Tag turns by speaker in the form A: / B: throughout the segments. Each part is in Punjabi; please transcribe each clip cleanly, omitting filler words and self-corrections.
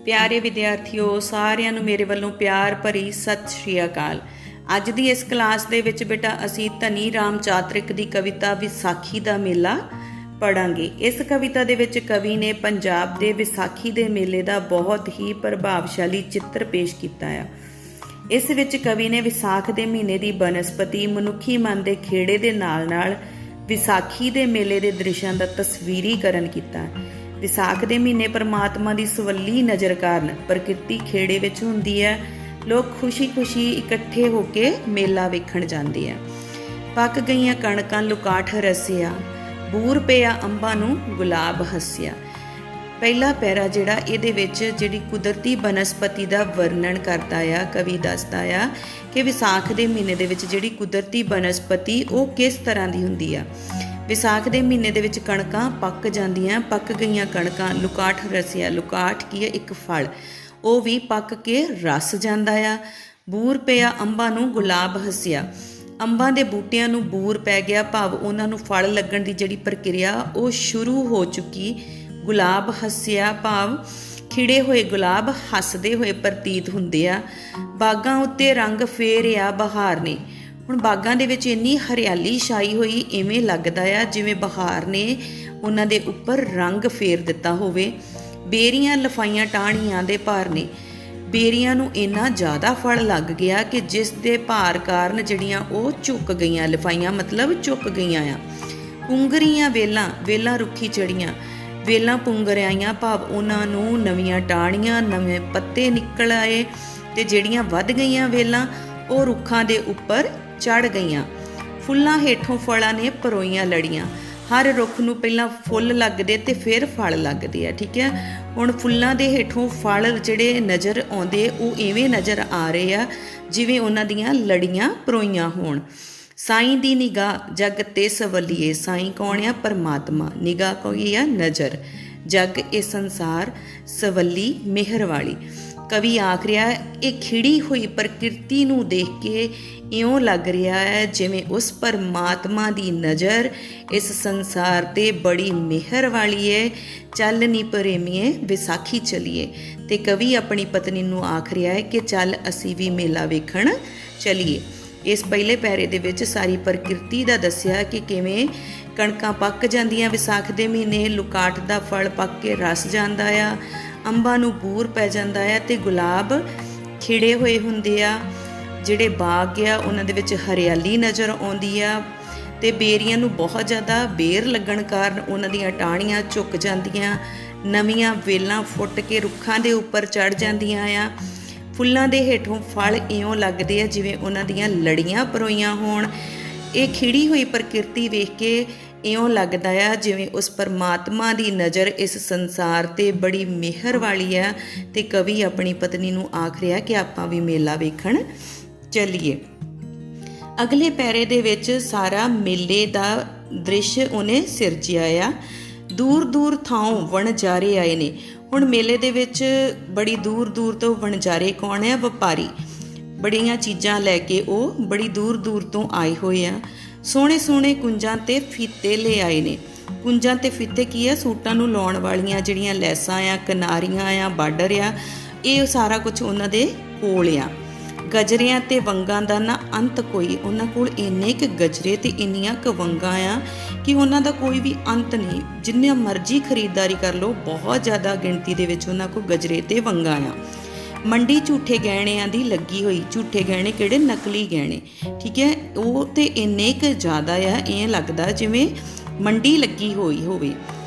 A: प्यारे विद्यार्थियों सारिਆਂ ਨੂੰ ਮੇਰੇ ਵੱਲੋਂ ਪਿਆਰ ਭਰੀ ਸਤਿ ਸ਼੍ਰੀ ਅਕਾਲ। ਅੱਜ ਦੀ ਇਸ ਕਲਾਸ ਦੇ ਵਿੱਚ ਬੇਟਾ ਅਸੀਂ ਧਨੀ ਰਾਮ ਚਾਤਰਿਕ ਦੀ ਕਵਿਤਾ ਵਿਸਾਖੀ ਦਾ ਮੇਲਾ ਪੜਾਂਗੇ। ਇਸ ਕਵਿਤਾ ਦੇ ਵਿੱਚ ਕਵੀ ਨੇ ਪੰਜਾਬ ਦੇ ਵਿਸਾਖੀ ਦੇ ਮੇਲੇ ਦਾ ਬਹੁਤ ਹੀ ਪ੍ਰਭਾਵਸ਼ਾਲੀ ਚਿੱਤਰ ਪੇਸ਼ ਕੀਤਾ ਹੈ। ਇਸ ਵਿੱਚ ਕਵੀ ਨੇ ਵਿਸਾਖ ਦੇ ਮਹੀਨੇ ਦੀ ਬਨਸਪਤੀ ਮਨੁੱਖੀ ਮਨ ਦੇ ਖੇੜੇ ਦੇ ਨਾਲ-ਨਾਲ ਵਿਸਾਖੀ ਦੇ ਮੇਲੇ ਦੇ ਦ੍ਰਿਸ਼ਾਂ ਦਾ ਤਸਵੀਰੀਕਰਨ ਕੀਤਾ ਹੈ। ਵਿਸਾਖ ਦੇ ਮਹੀਨੇ ਪਰਮਾਤਮਾ ਦੀ ਸਵੱਲੀ ਨਜ਼ਰ ਕਾਰਨ ਪ੍ਰਕਿਰਤੀ ਖੇੜੇ ਵਿੱਚ ਹੁੰਦੀ ਹੈ। ਲੋਕ ਖੁਸ਼ੀ-ਖੁਸ਼ੀ ਇਕੱਠੇ ਹੋ ਕੇ ਮੇਲਾ ਵੇਖਣ ਜਾਂਦੇ ਆ। ਪੱਕ ਗਈਆਂ ਕਣਕਾਂ ਲੁਕਾਠ ਰਸਿਆ, ਬੂਰ ਪਿਆ ਅੰਬਾਂ ਨੂੰ ਗੁਲਾਬ ਹੱਸਿਆ। ਪਹਿਲਾ ਪੈਰਾ ਜਿਹੜਾ ਇਹਦੇ ਵਿੱਚ ਜਿਹੜੀ ਕੁਦਰਤੀ ਬਨਸਪਤੀ ਦਾ ਵਰਣਨ ਕਰਦਾ ਆ। ਕਵੀ ਦੱਸਦਾ ਆ ਕਿ ਵਿਸਾਖ ਦੇ ਮਹੀਨੇ ਦੇ ਵਿੱਚ ਜਿਹੜੀ ਕੁਦਰਤੀ ਬਨਸਪਤੀ ਉਹ ਕਿਸ ਤਰ੍ਹਾਂ ਦੀ ਹੁੰਦੀ ਆ। ਵਿਸਾਖ ਦੇ ਮਹੀਨੇ ਦੇ ਵਿੱਚ ਕਣਕਾਂ ਪੱਕ ਜਾਂਦੀਆਂ। ਪੱਕ ਗਈਆਂ ਕਣਕਾਂ ਲੁਕਾਠ ਰਸਿਆ, ਲੁਕਾਠ ਕੀ ਹੈ ਇੱਕ ਫਲ, ਉਹ ਵੀ ਪੱਕ ਕੇ ਰਸ ਜਾਂਦਾ ਆ। ਬੂਰ ਪਿਆ ਅੰਬਾਂ ਨੂੰ ਗੁਲਾਬ ਹੱਸਿਆ, ਅੰਬਾਂ ਦੇ ਬੂਟਿਆਂ ਨੂੰ ਬੂਰ ਪੈ ਗਿਆ, ਭਾਵ ਉਹਨਾਂ ਨੂੰ ਫਲ ਲੱਗਣ ਦੀ ਜਿਹੜੀ ਪ੍ਰਕਿਰਿਆ ਉਹ ਸ਼ੁਰੂ ਹੋ ਚੁੱਕੀ। ਗੁਲਾਬ ਹੱਸਿਆ ਭਾਵ ਖਿੜੇ ਹੋਏ ਗੁਲਾਬ ਹੱਸਦੇ ਹੋਏ ਪ੍ਰਤੀਤ ਹੁੰਦੇ ਆ। ਬਾਗਾਂ ਉੱਤੇ ਰੰਗ ਫੇਰਿਆ ਬਹਾਰ ਨੇ। ਹੁਣ ਬਾਗਾਂ ਦੇ ਵਿੱਚ ਇੰਨੀ ਹਰਿਆਲੀ ਛਾਈ ਹੋਈ, ਇਵੇਂ ਲੱਗਦਾ ਆ ਜਿਵੇਂ ਬਹਾਰ ਨੇ ਉਹਨਾਂ ਦੇ ਉੱਪਰ ਰੰਗ ਫੇਰ ਦਿੱਤਾ ਹੋਵੇ। ਬੇਰੀਆਂ ਲਫਾਈਆਂ ਟਾਹਣੀਆਂ ਦੇ ਭਾਰ ਨੇ। ਬੇਰੀਆਂ ਨੂੰ ਇੰਨਾ ਜ਼ਿਆਦਾ ਫਲ ਲੱਗ ਗਿਆ ਕਿ ਜਿਸ ਦੇ ਭਾਰ ਕਾਰਨ ਜਿਹੜੀਆਂ ਉਹ ਝੁੱਕ ਗਈਆਂ, ਲਫਾਈਆਂ ਮਤਲਬ ਝੁੱਕ ਗਈਆਂ ਆ। ਪੁੰਗਰੀਆਂ ਵੇਲਾਂ, ਵੇਲਾਂ ਰੁੱਖੀ ਚੜੀਆਂ, ਵੇਲਾਂ ਪੁੰਗਰ ਆਈਆਂ, ਭਾਵ ਉਹਨਾਂ ਨੂੰ ਨਵੀਆਂ ਟਾਹਣੀਆਂ, ਨਵੇਂ ਪੱਤੇ ਨਿਕਲ ਆਏ ਤੇ ਜਿਹੜੀਆਂ ਵੱਧ ਗਈਆਂ ਵੇਲਾਂ ਉਹ ਰੁੱਖਾਂ ਦੇ ਉੱਪਰ ਚੜ ਗਈਆਂ। ਫੁੱਲਾਂ ਹੇਠੋਂ ਫਲਾਂ ਨੇ ਪਰੋਈਆਂ ਲੜੀਆਂ। ਹਰ ਰੁੱਖ ਨੂੰ ਪਹਿਲਾਂ ਫੁੱਲ ਲੱਗਦੇ ਤੇ ਫਿਰ ਫਲ ਲੱਗਦੇ ਆ। ਠੀਕ ਹੈ, ਹੁਣ ਫੁੱਲਾਂ ਦੇ ਹੇਠੋਂ ਫਲ ਜਿਹੜੇ ਨਜ਼ਰ ਆਉਂਦੇ ਉਹ ਇਵੇਂ ਨਜ਼ਰ ਆ ਰਹੇ ਆ ਜਿਵੇਂ ਉਹਨਾਂ ਦੀਆਂ ਲੜੀਆਂ ਪਰੋਈਆਂ ਹੋਣ। ਸਾਈਂ ਦੀ ਨਿਗਾਹ ਜਗ ਤੇ ਸਵਲੀਏ। ਸਾਈਂ ਕੌਣ ਆ? ਪਰਮਾਤਮਾ। ਨਿਗਾਹ ਕੋਈ ਆ? ਨਜ਼ਰ। ਜਗ ਇਹ ਸੰਸਾਰ, ਸਵੱਲੀ ਮਿਹਰ ਵਾਲੀ। ਕਵੀ ਆਖ ਰਿਹਾ ਇਹ ਖਿੜੀ ਹੋਈ ਪ੍ਰਕਿਰਤੀ ਨੂੰ ਦੇਖ ਕੇ ਇਉਂ ਲੱਗ ਰਿਹਾ ਹੈ ਜਿਵੇਂ ਉਸ ਪਰਮਾਤਮਾ ਦੀ ਨਜ਼ਰ ਇਸ ਸੰਸਾਰ ਤੇ ਬੜੀ ਮਿਹਰ ਵਾਲੀ ਹੈ। ਚੱਲ ਨੀ ਪ੍ਰੇਮੀਏ ਵਿਸਾਖੀ ਚਲੀਏ। ਤੇ ਕਵੀ ਆਪਣੀ ਪਤਨੀ ਨੂੰ ਆਖ ਰਿਹਾ ਹੈ ਕਿ ਚੱਲ ਅਸੀਂ ਵੀ ਮੇਲਾ ਵੇਖਣ ਚਲੀਏ। ਇਸ ਪਹਿਲੇ ਪੈਰੇ ਦੇ ਵਿੱਚ ਸਾਰੀ ਪ੍ਰਕਿਰਤੀ ਦਾ ਦੱਸਿਆ ਕਿ ਕਿਵੇਂ ਕਣਕਾਂ ਪੱਕ ਜਾਂਦੀਆਂ ਵਿਸਾਖ ਦੇ ਮਹੀਨੇ, ਲੁਕਾਠ ਦਾ ਫਲ ਪੱਕ ਕੇ ਰਸ ਜਾਂਦਾ ਆ, ਅੰਬਾਂ ਨੂੰ ਬੂਰ ਪੈ ਜਾਂਦਾ ਆ ਤੇ ਗੁਲਾਬ ਖਿੜੇ ਹੋਏ ਹੁੰਦੇ ਆ। ਜਿਹੜੇ ਬਾਗ ਆ ਉਹਨਾਂ ਦੇ ਵਿੱਚ ਹਰਿਆਲੀ ਨਜ਼ਰ ਆਉਂਦੀ ਆ ਤੇ ਬੇਰੀਆਂ ਨੂੰ ਬਹੁਤ ਜ਼ਿਆਦਾ ਬੇਰ ਲੱਗਣ ਕਾਰਨ ਉਹਨਾਂ ਦੀਆਂ ਟਾਹਣੀਆਂ ਝੁੱਕ ਜਾਂਦੀਆਂ, ਨਵੀਆਂ ਵੇਲਾਂ ਫੁੱਟ ਕੇ ਰੁੱਖਾਂ ਦੇ ਉੱਪਰ ਚੜ ਜਾਂਦੀਆਂ ਆ। ਫੁੱਲਾਂ ਦੇ ਹੇਠੋਂ ਫਲ ਇਉਂ ਲੱਗਦੇ ਆ ਜਿਵੇਂ ਉਹਨਾਂ ਦੀਆਂ ਲੜੀਆਂ ਪਰੋਈਆਂ ਹੋਣ। ਇਹ ਖਿੜੀ ਹੋਈ ਪ੍ਰਕਿਰਤੀ ਵੇਖ ਕੇ ਇਉਂ ਲੱਗਦਾ ਆ ਜਿਵੇਂ ਉਸ ਪਰਮਾਤਮਾ ਦੀ ਨਜ਼ਰ ਇਸ ਸੰਸਾਰ ਤੇ ਬੜੀ ਮਿਹਰ ਵਾਲੀ ਆ। ਤੇ ਕਵੀ ਆਪਣੀ ਪਤਨੀ ਨੂੰ ਆਖ ਰਿਹਾ ਕਿ ਆਪਾਂ ਵੀ ਮੇਲਾ ਵੇਖਣ ਚੱਲੀਏ। ਅਗਲੇ ਪੈਰੇ ਦੇ ਵਿੱਚ ਸਾਰਾ ਮੇਲੇ ਦਾ ਦ੍ਰਿਸ਼ ਉਹਨੇ ਸਿਰਜਿਆ ਆ। ਦੂਰ ਦੂਰ ਥਾਂੋਂ ਵਣਜਾਰੇ ਆਏ ਨੇ। ਹੁਣ ਮੇਲੇ ਦੇ ਵਿੱਚ ਬੜੀ ਦੂਰ ਦੂਰ ਤੋਂ ਵਣਜਾਰੇ ਕੌਣ ਹੈ? ਵਪਾਰੀ। ਬੜੀਆਂ ਚੀਜ਼ਾਂ ਲੈ ਕੇ ਉਹ ਬੜੀ ਦੂਰ ਦੂਰ ਤੋਂ ਆਏ ਹੋਏ ਆ। ਸੋਹਣੇ ਸੋਹਣੇ ਕੁੰਜਾਂ ਤੇ ਫੀਤੇ ਲੈ ਆਏ ਨੇ। ਕੁੰਜਾਂ ਤੇ ਫੀਤੇ ਕੀ ਆ? ਸੂਟਾਂ ਨੂੰ ਲਾਉਣ ਵਾਲੀਆਂ ਜਿਹੜੀਆਂ ਲੈਸਾਂ ਆ, ਕਿਨਾਰੀਆਂ ਆ, ਬਾਰਡਰ ਆ, ਇਹ ਸਾਰਾ ਕੁਝ ਉਹਨਾਂ ਦੇ ਕੋਲ ਆ। ਗਜਰਿਆਂ ਤੇ ਵੰਗਾਂ ਦਾ ਨਾ ਅੰਤ ਕੋਈ। ਉਹਨਾਂ ਕੋਲ ਇੰਨੇ ਕੁ ਗਜਰੇ ਤੇ ਇੰਨੀਆਂ ਕੁ ਵੰਗਾਂ ਆ ਕਿ ਉਹਨਾਂ ਦਾ ਕੋਈ ਵੀ ਅੰਤ ਨਹੀਂ। ਜਿੰਨੇ ਮਰਜ਼ੀ ਖਰੀਦਦਾਰੀ ਕਰ ਲਓ, ਬਹੁਤ ਜ਼ਿਆਦਾ ਗਿਣਤੀ ਦੇ ਵਿੱਚ ਉਹਨਾਂ ਕੋਲ ਗਜਰੇ ਤੇ ਵੰਗਾਂ ਆ। ਮੰਡੀ ਝੂਠੇ ਗਹਿਣਿਆਂ ਦੀ ਲੱਗੀ ਹੋਈ। ਝੂਠੇ ਗਹਿਣੇ ਕਿਹੜੇ? ਨਕਲੀ ਗਹਿਣੇ। ਠੀਕ ਹੈ, ਉਹ ਤੇ ਇੰਨੇ ਕੁ ਜ਼ਿਆਦਾ ਆ, ਇਹ ਲੱਗਦਾ ਜਿਵੇਂ ਮੰਡੀ ਲੱਗੀ ਹੋਈ ਹੋਵੇ।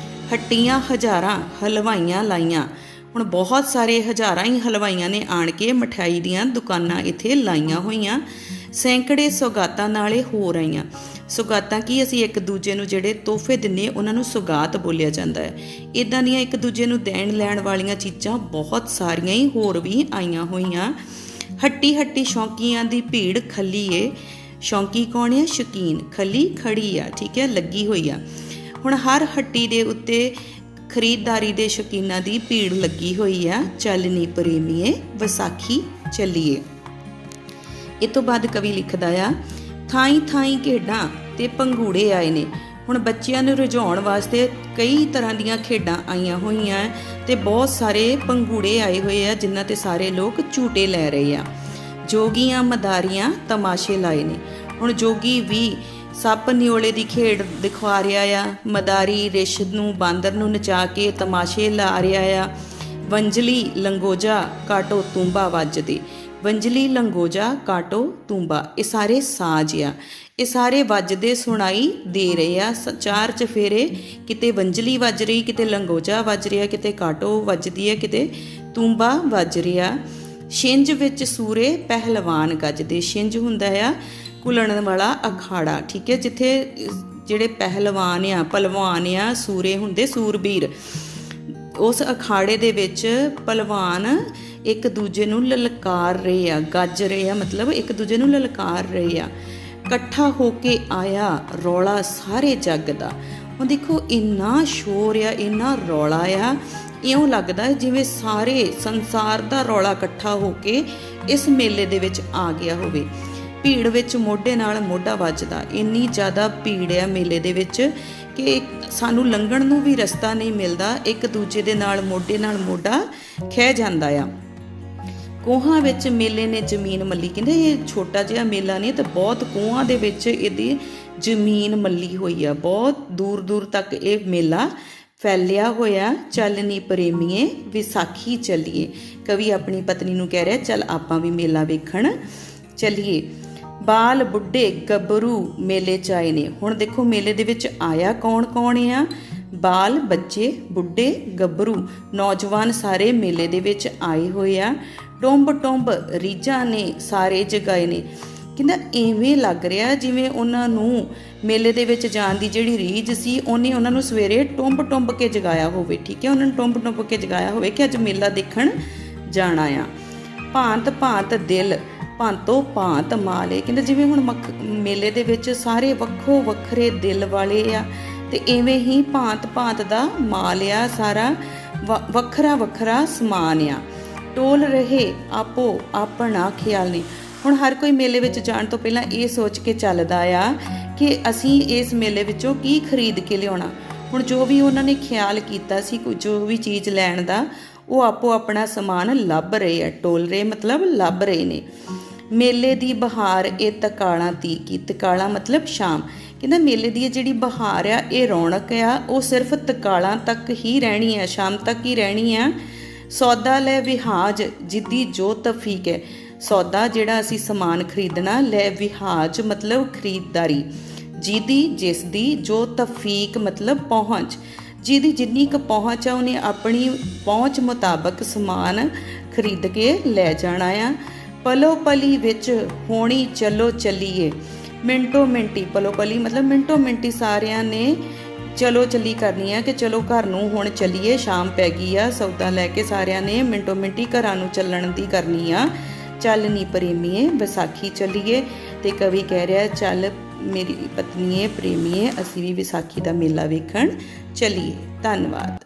A: ਹੱਟੀਆਂ ਹਜ਼ਾਰਾਂ ਹਲਵਾਈਆਂ ਲਾਈਆਂ। ਹੁਣ ਬਹੁਤ ਸਾਰੇ ਹਜ਼ਾਰਾਂ ਹੀ ਹਲਵਾਈਆਂ ਨੇ ਆਣ ਕੇ ਮਠਿਆਈ ਦੀਆਂ ਦੁਕਾਨਾਂ ਇੱਥੇ ਲਾਈਆਂ ਹੋਈਆਂ। ਸੈਂਕੜੇ ਸੌਗਾਤਾਂ ਨਾਲੇ ਹੋ ਰਹੀਆਂ। ਸੌਗਾਤਾਂ ਕੀ? ਅਸੀਂ ਇੱਕ ਦੂਜੇ ਨੂੰ ਜਿਹੜੇ ਤੋਹਫੇ ਦਿੰਦੇ ਉਹਨਾਂ ਨੂੰ ਸੌਗਾਤ ਬੋਲਿਆ ਜਾਂਦਾ ਹੈ। ਇੱਦਾਂ ਦੀਆਂ ਇੱਕ ਦੂਜੇ ਨੂੰ ਦੇਣ ਲੈਣ ਵਾਲੀਆਂ ਚੀਜ਼ਾਂ ਬਹੁਤ ਸਾਰੀਆਂ ਹੀ ਹੋਰ ਵੀ ਆਈਆਂ ਹੋਈਆਂ। ਹੱਟੀ ਹੱਟੀ ਸ਼ੌਂਕੀਆਂ ਦੀ ਭੀੜ ਖੱਲੀ ਏ। ਸ਼ੌਂਕੀ ਕੌਣ ਹੈ? ਸ਼ੌਕੀਨ। ਖੱਲੀ ਖੜੀ ਆ। ਠੀਕ ਹੈ, ਲੱਗੀ ਹੋਈ ਆ। ਹੁਣ ਹਰ ਹੱਟੀ ਦੇ ਉੱਤੇ ਖਰੀਦਦਾਰੀ ਦੇ ਸ਼ੌਕੀਨਾਂ ਦੀ ਭੀੜ ਲੱਗੀ ਹੋਈ ਆ। ਚੱਲ ਨੀ ਪ੍ਰੇਮੀਏ ਵਿਸਾਖੀ ਚੱਲੀਏ। ਇਹ ਤੋਂ ਬਾਅਦ ਕਵੀ ਲਿਖਦਾ ਆ ਥਾਈਂ ਥਾਈਂ ਖੇਡਾਂ ਤੇ ਪੰਘੂੜੇ ਆਏ ਨੇ। ਹੁਣ ਬੱਚਿਆਂ ਨੂੰ ਰਿਝਾਉਣ ਵਾਸਤੇ ਕਈ ਤਰ੍ਹਾਂ ਦੀਆਂ ਖੇਡਾਂ ਆਈਆਂ ਹੋਈਆਂ ਤੇ ਬਹੁਤ ਸਾਰੇ ਪੰਘੂੜੇ ਆਏ ਹੋਏ ਆ ਜਿਨ੍ਹਾਂ ਤੇ ਸਾਰੇ ਲੋਕ ਝੂਟੇ ਲੈ ਰਹੇ ਆ। ਜੋਗੀਆਂ ਮਦਾਰੀਆਂ ਤਮਾਸ਼ੇ ਲਾਏ ਨੇ। ਹੁਣ ਜੋਗੀ ਵੀ ਸੱਪ ਨਿਓਲੇ ਦੀ ਖੇਡ ਦਿਖਾ ਰਿਹਾ ਆ, ਮਦਾਰੀ ਰਿਛ ਨੂੰ ਬਾਂਦਰ ਨੂੰ ਨਚਾ ਕੇ ਤਮਾਸ਼ੇ ਲਾ ਰਿਹਾ ਆ। ਵੰਜਲੀ ਲੰਗੋਜਾ ਕਾਟੋ ਤੂੰਬਾ ਵੱਜਦੇ, ਵੰਜਲੀ ਲੰਗੋਜਾ ਕਾਟੋ ਤੂੰਬਾ, ਇਹ ਸਾਰੇ ਸਾਜ਼ ਆ, ਇਹ ਸਾਰੇ ਵੱਜਦੇ ਸੁਣਾਈ ਦੇ ਰਹੇ ਆ। ਚਾਰ ਚਫੇਰੇ, ਕਿਤੇ ਵੰਜਲੀ ਵੱਜ ਰਹੀ, ਕਿਤੇ ਲੰਗੋਜਾ ਵੱਜ ਰਿਹਾ, ਕਿਤੇ ਕਾਟੋ ਵੱਜਦੀ ਹੈ, ਕਿਤੇ ਤੂੰਬਾ ਵੱਜ ਰਿਹਾ। ਛਿੰਝ ਵਿੱਚ ਸੂਰੇ ਪਹਿਲਵਾਨ ਗੱਜਦੇ, ਛਿੰਝ ਹੁੰਦਾ ਆ ਘੁਲਣ ਵਾਲਾ ਅਖਾੜਾ, ਠੀਕ ਹੈ, ਜਿੱਥੇ ਜਿਹੜੇ ਪਹਿਲਵਾਨ ਆ ਭਲਵਾਨ ਆ ਸੂਰੇ ਹੁੰਦੇ ਸੂਰਬੀਰ, ਉਸ ਅਖਾੜੇ ਦੇ ਵਿੱਚ ਭਲਵਾਨ ਇੱਕ ਦੂਜੇ ਨੂੰ ਲਲਕਾਰ ਰਹੇ ਆ, ਗੱਜ ਰਹੇ ਆ, ਮਤਲਬ ਇੱਕ ਦੂਜੇ ਨੂੰ ਲਲਕਾਰ ਰਹੇ ਆ। ਇਕੱਠਾ ਹੋ ਕੇ ਆਇਆ ਰੌਲਾ ਸਾਰੇ ਜੱਗ ਦਾ। ਹੁਣ ਦੇਖੋ ਇੰਨਾ ਸ਼ੋਰ ਆ, ਇੰਨਾ ਰੌਲਾ ਆ, ਇਉਂ ਲੱਗਦਾ ਜਿਵੇਂ ਸਾਰੇ ਸੰਸਾਰ ਦਾ ਰੌਲਾ ਇਕੱਠਾ ਹੋ ਕੇ ਇਸ ਮੇਲੇ ਦੇ ਵਿੱਚ ਆ ਗਿਆ ਹੋਵੇ। ਭੀੜ ਵਿੱਚ ਮੋਢੇ ਨਾਲ ਮੋਢਾ ਵੱਜਦਾ, ਇੰਨੀ ਜ਼ਿਆਦਾ ਭੀੜ ਆ ਮੇਲੇ ਦੇ ਵਿੱਚ ਕਿ ਸਾਨੂੰ ਲੰਘਣ ਨੂੰ ਵੀ ਰਸਤਾ ਨਹੀਂ ਮਿਲਦਾ, ਇੱਕ ਦੂਜੇ ਦੇ ਨਾਲ ਮੋਢਾ ਖਹਿ ਜਾਂਦਾ ਆ। ਕੋਹਾਂ ਵਿੱਚ ਮੇਲੇ ਨੇ ਜ਼ਮੀਨ ਮੱਲੀ, ਕਹਿੰਦੇ ਇਹ ਛੋਟਾ ਜਿਹਾ ਮੇਲਾ ਨਹੀਂ ਤੇ ਬਹੁਤ ਕੋਹਾਂ ਦੇ ਵਿੱਚ ਇਹਦੀ ਜ਼ਮੀਨ ਮੱਲੀ ਹੋਈ ਆ, ਬਹੁਤ ਦੂਰ ਦੂਰ ਤੱਕ ਇਹ ਮੇਲਾ ਫੈਲਿਆ ਹੋਇਆ। ਚੱਲ ਨੀ ਪ੍ਰੇਮੀਏ ਵਿਸਾਖੀ ਚੱਲੀਏ, ਕਵੀ ਆਪਣੀ ਪਤਨੀ ਨੂੰ ਕਹਿ ਰਿਹਾ ਚੱਲ ਆਪਾਂ ਵੀ ਮੇਲਾ ਵੇਖਣ ਚੱਲੀਏ। ਬਾਲ ਬੁੱਢੇ ਗੱਭਰੂ ਮੇਲੇ 'ਚ ਆਏ ਨੇ। ਹੁਣ ਦੇਖੋ ਮੇਲੇ ਦੇ ਵਿੱਚ ਆਇਆ ਕੌਣ ਕੌਣ ਆ, ਬਾਲ ਬੱਚੇ ਬੁੱਢੇ ਗੱਭਰੂ ਨੌਜਵਾਨ ਸਾਰੇ ਮੇਲੇ ਦੇ ਵਿੱਚ ਆਏ ਹੋਏ ਆ। ਟੁੰਬ ਟੁੰਬ ਰੀਝਾਂ ਨੇ ਸਾਰੇ ਜਗਾਏ ਨੇ, ਕਹਿੰਦਾ ਐਵੇਂ ਲੱਗ ਰਿਹਾ ਜਿਵੇਂ ਉਹਨਾਂ ਨੂੰ ਮੇਲੇ ਦੇ ਵਿੱਚ ਜਾਣ ਦੀ ਜਿਹੜੀ ਰੀਝ ਸੀ ਉਹਨੇ ਉਹਨਾਂ ਨੂੰ ਸਵੇਰੇ ਟੁੰਬ ਟੁੰਬ ਕੇ ਜਗਾਇਆ ਹੋਵੇ, ਠੀਕ ਹੈ, ਉਹਨਾਂ ਨੂੰ ਟੁੰਬ ਟੁੰਬ ਕੇ ਜਗਾਇਆ ਹੋਵੇ ਕਿ ਅੱਜ ਮੇਲਾ ਦੇਖਣ ਜਾਣਾ ਆ। ਭਾਂਤ ਭਾਂਤ ਦਿਲ ਭਾਂਤੋ ਭਾਂਤ ਮਾਲੇ, ਕਹਿੰਦੇ ਜਿਵੇਂ ਹੁਣ ਮੇਲੇ ਦੇ ਵਿੱਚ ਸਾਰੇ ਵੱਖੋ ਵੱਖਰੇ ਦਿਲ ਵਾਲੇ ਆ ਤੇ ਐਵੇਂ ਹੀ ਭਾਂਤ ਭਾਂਤ ਦਾ ਮਾਲ ਆ, ਸਾਰਾ ਵੱਖਰਾ ਵੱਖਰਾ ਸਮਾਨ ਆ। ਟੋਲ ਰਹੇ ਆਪੋ ਆਪਣਾ ਖਿਆਲ ਨਹੀਂ। ਹੁਣ ਹਰ ਕੋਈ ਮੇਲੇ ਵਿੱਚ ਜਾਣ ਤੋਂ ਪਹਿਲਾਂ ਇਹ ਸੋਚ ਕੇ ਚੱਲਦਾ ਆ ਕਿ ਅਸੀਂ ਇਸ ਮੇਲੇ ਵਿੱਚੋਂ ਕੀ ਖਰੀਦ ਕੇ ਲਿਆਉਣਾ। ਹੁਣ ਜੋ ਵੀ ਉਹਨਾਂ ਨੇ ਖਿਆਲ ਕੀਤਾ ਸੀ, ਜੋ ਵੀ ਚੀਜ਼ ਲੈਣ ਦਾ, ਉਹ ਆਪੋ ਆਪਣਾ ਸਮਾਨ ਲੱਭ ਰਹੇ ਆ। ਟੋਲ ਰਹੇ ਮਤਲਬ ਲੱਭ ਰਹੇ ਨੇ। ਮੇਲੇ ਦੀ ਬਹਾਰ ਇਹ ਤਕਾਲਾਂ ਤੀ ਕੀ, ਤਕਾਲਾਂ ਮਤਲਬ ਸ਼ਾਮ, ਕਹਿੰਦਾ ਮੇਲੇ ਦੀ ਜਿਹੜੀ ਬਹਾਰ ਆ ਇਹ ਰੌਣਕ ਆ ਉਹ ਸਿਰਫ ਤਕਾਲਾਂ ਤੱਕ ਹੀ ਰਹਿਣੀ ਆ, ਸ਼ਾਮ ਤੱਕ ਹੀ ਰਹਿਣੀ ਆ। ਸੌਦਾ ਲੈ ਵਿਹਾਜ ਜਿੱਦੀ ਜੋ ਤਫੀਕ ਹੈ, ਸੌਦਾ ਜਿਹੜਾ ਅਸੀਂ ਸਮਾਨ ਖਰੀਦਣਾ, ਲੈ ਵਿਹਾਜ ਮਤਲਬ ਖਰੀਦਦਾਰੀ, ਜਿਹਦੀ ਜਿਸ ਦੀ, ਜੋ ਤਫੀਕ ਮਤਲਬ ਪਹੁੰਚ, ਜਿਹਦੀ ਜਿੰਨੀ ਕੁ ਪਹੁੰਚ ਆ ਉਹਨੇ ਆਪਣੀ ਪਹੁੰਚ ਮੁਤਾਬਕ ਸਮਾਨ ਖਰੀਦ ਕੇ ਲੈ ਜਾਣਾ ਆ। ਪਲੋ ਪਲੀ ਵਿੱਚ ਹੋਣੀ ਚਲੋ ਚੱਲੀਏ, ਮਿੰਟੋ ਮਿੰਟੀ, ਪਲੋ ਪਲੀ ਮਤਲਬ ਮਿੰਟੋ ਮਿੰਟੀ ਸਾਰਿਆਂ ਨੇ ਚਲੋ ਚੱਲੀ ਕਰਨੀ ਆ ਕਿ ਚਲੋ ਘਰ ਨੂੰ ਹੁਣ ਚੱਲੀਏ, ਸ਼ਾਮ ਪੈ ਗਈ ਆ। ਸੌਦਾ ਲੈ ਕੇ ਸਾਰਿਆਂ ਨੇ ਮਿੰਟੋ ਮਿੰਟੀ ਘਰਾਂ ਨੂੰ ਚੱਲਣ ਦੀ ਕਰਨੀ ਆ। ਚੱਲ ਨੀ ਪ੍ਰੇਮੀਏ ਵਿਸਾਖੀ ਚੱਲੀਏ, ਤੇ ਕਵੀ ਕਹਿ ਰਿਹਾ ਚੱਲ ਮੇਰੀ ਪਤਨੀਏ ਪ੍ਰੇਮੀਏ ਅਸੀਂ ਵੀ ਵਿਸਾਖੀ ਦਾ ਮੇਲਾ ਵੇਖਣ ਚੱਲੀਏ। ਧੰਨਵਾਦ।